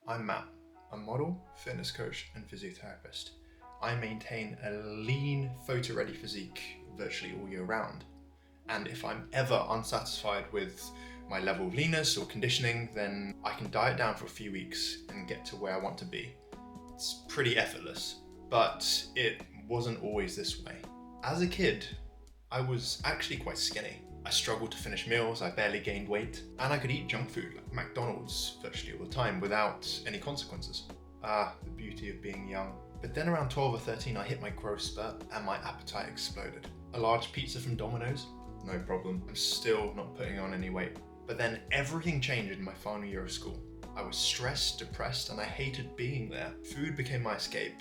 I'm Matt, a model, fitness coach, and physiotherapist. I maintain a lean, photo-ready physique virtually all year round. And if I'm ever unsatisfied with my level of leanness or conditioning, then I can diet down for a few weeks and get to where I want to be. It's pretty effortless, but it wasn't always this way. As a kid, I was actually quite skinny. I struggled to finish meals, I barely gained weight, and I could eat junk food like McDonald's virtually all the time without any consequences. The beauty of being young. But then around 12 or 13, I hit my growth spurt and my appetite exploded. A large pizza from Domino's? No problem. I'm still not putting on any weight. But then everything changed in my final year of school. I was stressed, depressed, and I hated being there. Food became my escape.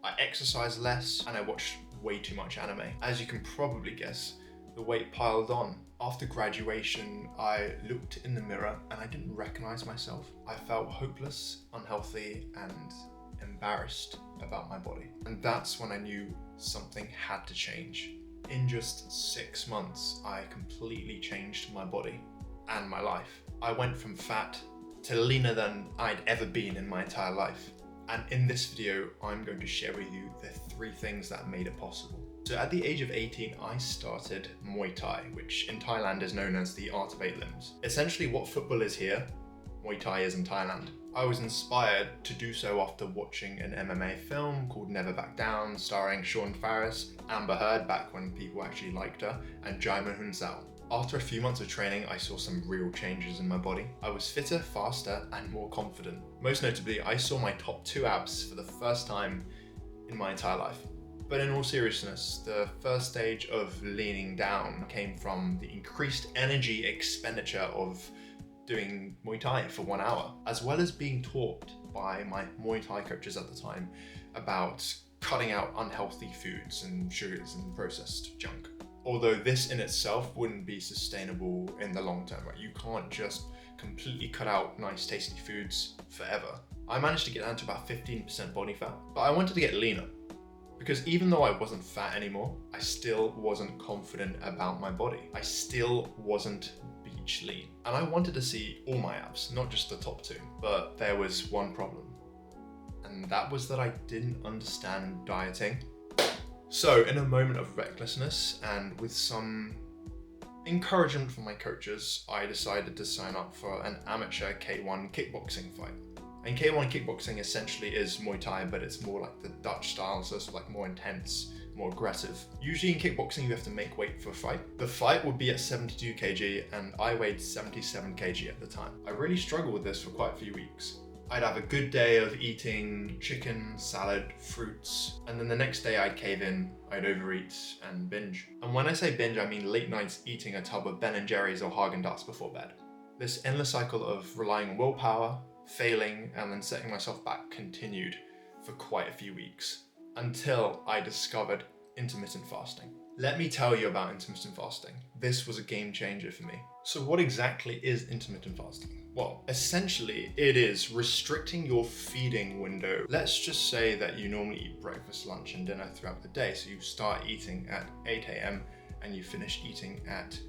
I exercised less and I watched way too much anime. As you can probably guess, the weight piled on. After graduation, I looked in the mirror and I didn't recognize myself. I felt hopeless, unhealthy, and embarrassed about my body. And that's when I knew something had to change. In just 6 months, I completely changed my body and my life. I went from fat to leaner than I'd ever been in my entire life. And in this video, I'm going to share with you the 3 things that made it possible. So at the age of 18, I started Muay Thai, which in Thailand is known as the art of 8 limbs. Essentially what football is here, Muay Thai is in Thailand. I was inspired to do so after watching an MMA film called Never Back Down, starring Sean Faris, Amber Heard back when people actually liked her, and Jaimin Hunsao. After a few months of training, I saw some real changes in my body. I was fitter, faster, and more confident. Most notably, I saw my top 2 abs for the first time in my entire life. But in all seriousness, the first stage of leaning down came from the increased energy expenditure of doing Muay Thai for 1 hour, as well as being taught by my Muay Thai coaches at the time about cutting out unhealthy foods and sugars and processed junk. Although this in itself wouldn't be sustainable in the long term, right? You can't just completely cut out nice tasty foods forever. I managed to get down to about 15% body fat, but I wanted to get leaner. Because even though I wasn't fat anymore, I still wasn't confident about my body. I still wasn't beach lean. And I wanted to see all my abs, not just the top 2. But there was one problem. And that was that I didn't understand dieting. So in a moment of recklessness and with some encouragement from my coaches, I decided to sign up for an amateur K1 kickboxing fight. And K1 kickboxing essentially is Muay Thai, but it's more like the Dutch style, so it's like more intense, more aggressive. Usually in kickboxing, you have to make weight for a fight. The fight would be at 72 kg, and I weighed 77 kg at the time. I really struggled with this for quite a few weeks. I'd have a good day of eating chicken, salad, fruits, and then the next day I'd cave in, I'd overeat and binge. And when I say binge, I mean late nights eating a tub of Ben & Jerry's or Haagen-Dazs before bed. This endless cycle of relying on willpower, failing, and then setting myself back continued for quite a few weeks until I discovered intermittent fasting. Let me tell you about intermittent fasting. This was a game changer for me. So what exactly is intermittent fasting? Well, essentially it is restricting your feeding window. Let's just say that you normally eat breakfast, lunch, and dinner throughout the day. So you start eating at 8 a.m. and you finish eating at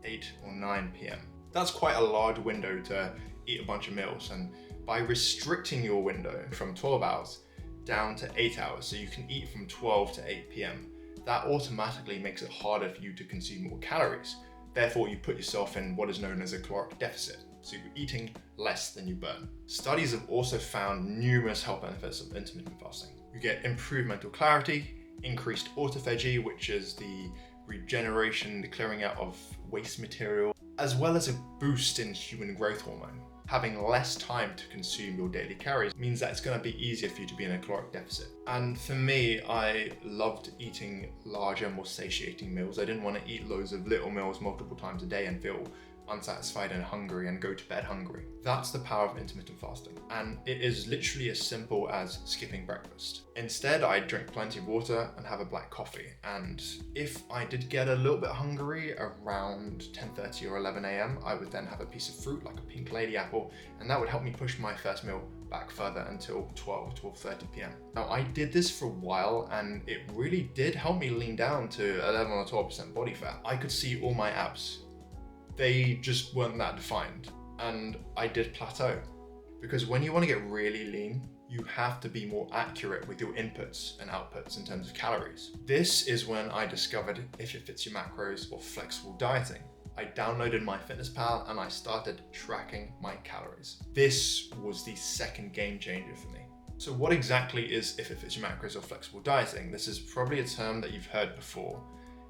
8 or 9 p.m. That's quite a large window to eat a bunch of meals, and by restricting your window from 12 hours down to 8 hours, so you can eat from 12 to 8 p.m, that automatically makes it harder for you to consume more calories. Therefore, you put yourself in what is known as a caloric deficit, so you're eating less than you burn. Studies have also found numerous health benefits of intermittent fasting. You get improved mental clarity, increased autophagy, which is the regeneration, the clearing out of waste material, as well as a boost in human growth hormone. Having less time to consume your daily calories means that it's going to be easier for you to be in a caloric deficit. And for me, I loved eating larger, more satiating meals. I didn't want to eat loads of little meals multiple times a day and feel unsatisfied and hungry and go to bed hungry. That's the power of intermittent fasting. And it is literally as simple as skipping breakfast. Instead, I drink plenty of water and have a black coffee. And if I did get a little bit hungry around 10:30 or 11 a.m, I would then have a piece of fruit like a pink lady apple, and that would help me push my first meal back further until 12:30 p.m. Now, I did this for a while and it really did help me lean down to 11 or 12% body fat. I could see all my abs. They just weren't that defined, and I did plateau. Because when you want to get really lean, you have to be more accurate with your inputs and outputs in terms of calories. This is when I discovered If It Fits Your Macros or flexible dieting. I downloaded MyFitnessPal and I started tracking my calories. This was the second game changer for me. So what exactly is If It Fits Your Macros or flexible dieting? This is probably a term that you've heard before.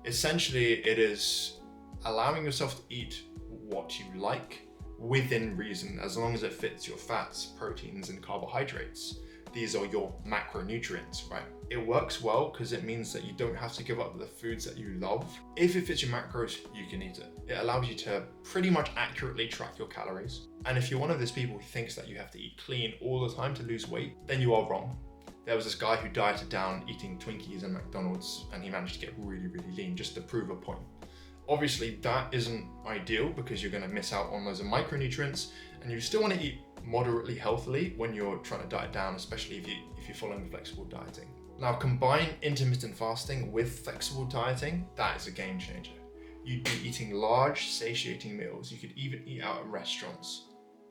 Essentially, it is allowing yourself to eat what you like within reason, as long as it fits your fats, proteins, and carbohydrates. These are your macronutrients, right? It works well because it means that you don't have to give up the foods that you love. If it fits your macros, you can eat it. It allows you to pretty much accurately track your calories. And if you're one of those people who thinks that you have to eat clean all the time to lose weight, then you are wrong. There was this guy who dieted down eating Twinkies and McDonald's, and he managed to get really, really lean just to prove a point. Obviously, that isn't ideal because you're going to miss out on loads of micronutrients, and you still want to eat moderately healthily when you're trying to diet down, especially if you're following flexible dieting. Now, combine intermittent fasting with flexible dieting, that is a game changer. You'd be eating large, satiating meals. You could even eat out at restaurants.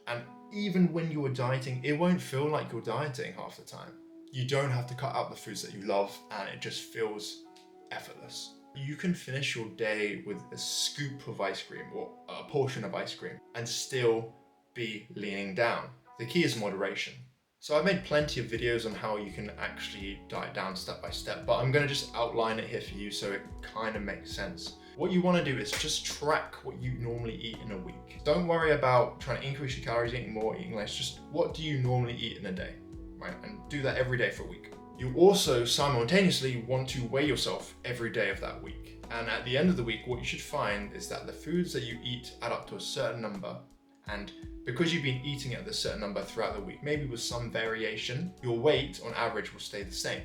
And even when you're dieting, it won't feel like you're dieting half the time. You don't have to cut out the foods that you love, and it just feels effortless. You can finish your day with a scoop of ice cream or a portion of ice cream and still be leaning down. The key is moderation. So I've made plenty of videos on how you can actually diet down step by step, but I'm going to just outline it here for you so it kind of makes sense. What you want to do is just track what you normally eat in a week. Don't worry about trying to increase your calories, eating more, eating less. Just what do you normally eat in a day, right? And do that every day for a week. You also simultaneously want to weigh yourself every day of that week. And at the end of the week, what you should find is that the foods that you eat add up to a certain number. And because you've been eating at this certain number throughout the week, maybe with some variation, your weight on average will stay the same.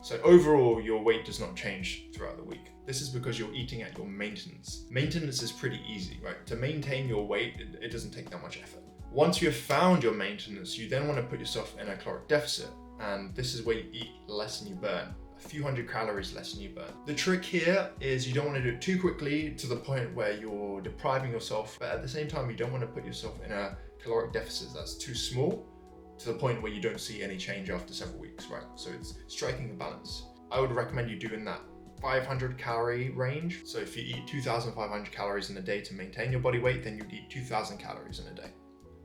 So overall, your weight does not change throughout the week. This is because you're eating at your maintenance. Maintenance is pretty easy, right? To maintain your weight, it doesn't take that much effort. Once you have found your maintenance, you then want to put yourself in a caloric deficit. And this is where you eat less than you burn, a few hundred calories less than you burn. The trick here is you don't want to do it too quickly to the point where you're depriving yourself, but at the same time, you don't want to put yourself in a caloric deficit that's too small to the point where you don't see any change after several weeks, right? So it's striking a balance. I would recommend you doing that 500 calorie range. So if you eat 2,500 calories in a day to maintain your body weight, then you'd eat 2,000 calories in a day.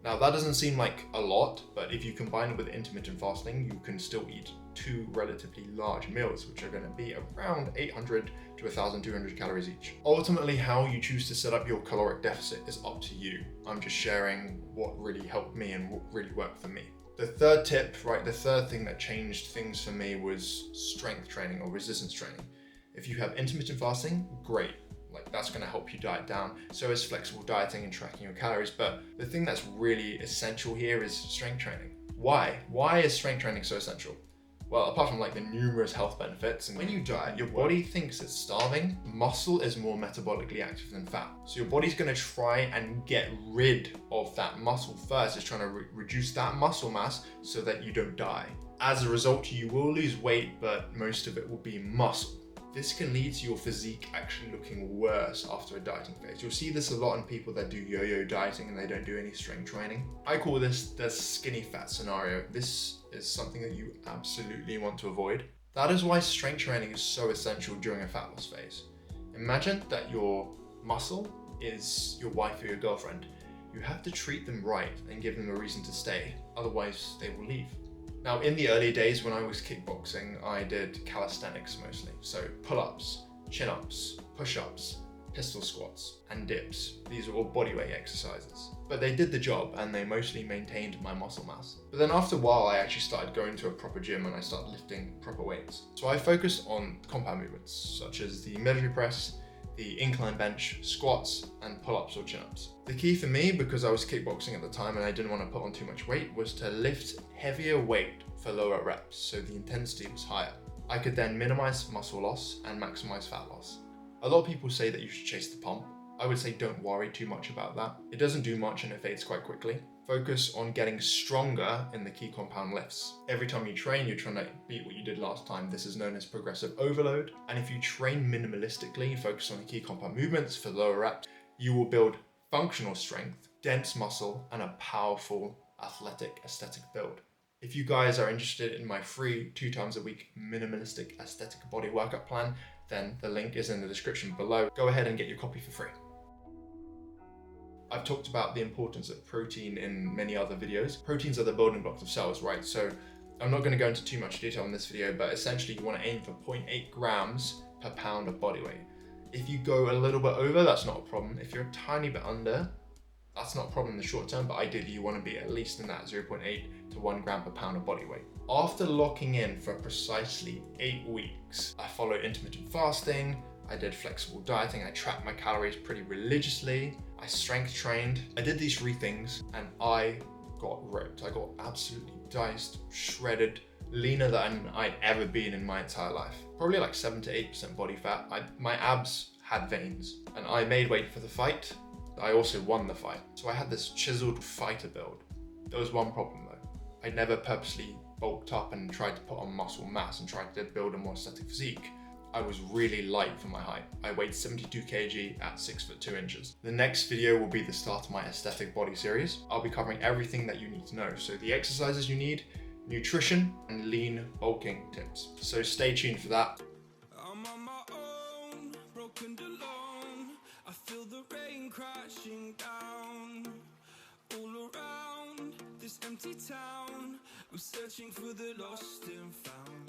Now that doesn't seem like a lot, but if you combine it with intermittent fasting, you can still eat 2 relatively large meals, which are going to be around 800 to 1,200 calories each. Ultimately, how you choose to set up your caloric deficit is up to you. I'm just sharing what really helped me and what really worked for me. The third tip, right, the third thing that changed things for me was strength training or resistance training. If you have intermittent fasting, great. Like that's going to help you diet down. So is flexible dieting and tracking your calories. But the thing that's really essential here is strength training. Why? Why is strength training so essential? Well, apart from like the numerous health benefits, and when you diet, your body thinks it's starving. Muscle is more metabolically active than fat. So your body's going to try and get rid of that muscle first. It's trying to reduce that muscle mass so that you don't die. As a result, you will lose weight, but most of it will be muscle. This can lead to your physique actually looking worse after a dieting phase. You'll see this a lot in people that do yo-yo dieting and they don't do any strength training. I call this the skinny fat scenario. This is something that you absolutely want to avoid. That is why strength training is so essential during a fat loss phase. Imagine that your muscle is your wife or your girlfriend. You have to treat them right and give them a reason to stay, otherwise they will leave. Now, in the early days when I was kickboxing, I did calisthenics mostly. So pull-ups, chin-ups, push-ups, pistol squats, and dips. These are all bodyweight exercises. But they did the job and they mostly maintained my muscle mass. But then after a while, I actually started going to a proper gym and I started lifting proper weights. So I focused on compound movements, such as the military press, the incline bench, squats, and pull-ups or chin-ups. The key for me, because I was kickboxing at the time and I didn't want to put on too much weight, was to lift heavier weight for lower reps, so the intensity was higher. I could then minimize muscle loss and maximize fat loss. A lot of people say that you should chase the pump. I would say don't worry too much about that. It doesn't do much and it fades quite quickly. Focus on getting stronger in the key compound lifts. Every time you train, you're trying to beat what you did last time. This is known as progressive overload. And if you train minimalistically, focus on the key compound movements for lower reps, you will build functional strength, dense muscle, and a powerful athletic, aesthetic build. If you guys are interested in my free 2 times a week minimalistic aesthetic body workout plan, then the link is in the description below. Go ahead and get your copy for free. I've talked about the importance of protein in many other videos. Proteins are the building blocks of cells, right? So I'm not going to go into too much detail in this video, but essentially you want to aim for 0.8 grams per pound of body weight. If you go a little bit over, that's not a problem. If you're a tiny bit under, that's not a problem in the short term, but ideally you want to be at least in that 0.8 to 1 gram per pound of body weight. After locking in for precisely 8 weeks, I followed intermittent fasting, I did flexible dieting, I tracked my calories pretty religiously, I strength trained. I did these 3 things and I got ripped. I got absolutely diced, shredded, leaner than I'd ever been in my entire life. Probably like 7 to 8% body fat. My abs had veins and I made weight for the fight. I also won the fight. So I had this chiseled fighter build. There was one problem though. I never purposely bulked up and tried to put on muscle mass and tried to build a more aesthetic physique. I was really light for my height. I weighed 72 kg at 6 foot 2 inches. The next video will be the start of my aesthetic body series. I'll be covering everything that you need to know. So the exercises you need, nutrition, and lean bulking tips. So stay tuned for that. I'm on my own, broken alone. I feel the rain crashing down all around this empty town. I'm searching for the lost and found.